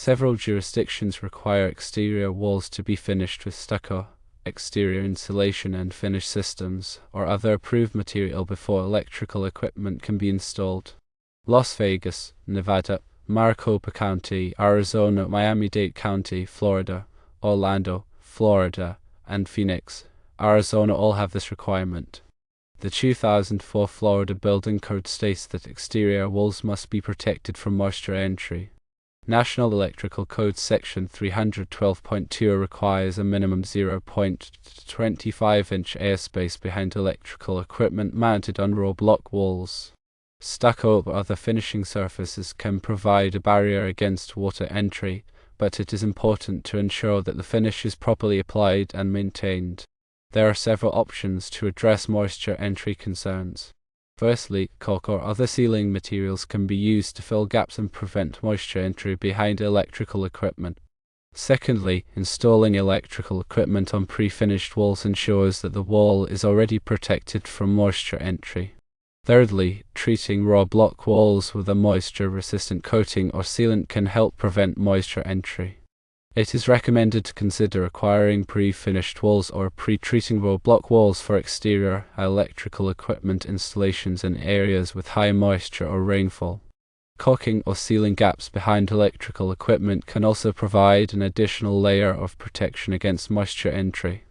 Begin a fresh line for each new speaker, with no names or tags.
Several jurisdictions require exterior walls to be finished with stucco, exterior insulation and finish systems, or other approved material before electrical equipment can be installed. Las Vegas, Nevada, Maricopa County, Arizona, Miami-Dade County, Florida, Orlando, Florida, and Phoenix, Arizona all have this requirement. The 2004 Florida Building Code states that exterior walls must be protected from moisture entry. National Electrical Code Section 312.2 requires a minimum 0.25-inch airspace behind electrical equipment mounted on raw block walls. Stucco or other finishing surfaces can provide a barrier against water entry, but it is important to ensure that the finish is properly applied and maintained. There are several options to address moisture entry concerns. Firstly, caulk or other sealing materials can be used to fill gaps and prevent moisture entry behind electrical equipment. Secondly, installing electrical equipment on pre-finished walls ensures that the wall is already protected from moisture entry. Thirdly, treating raw block walls with a moisture-resistant coating or sealant can help prevent moisture entry. It is recommended to consider acquiring pre-finished walls or pre-treating raw block walls for exterior electrical equipment installations in areas with high moisture or rainfall. Caulking or sealing gaps behind electrical equipment can also provide an additional layer of protection against moisture entry.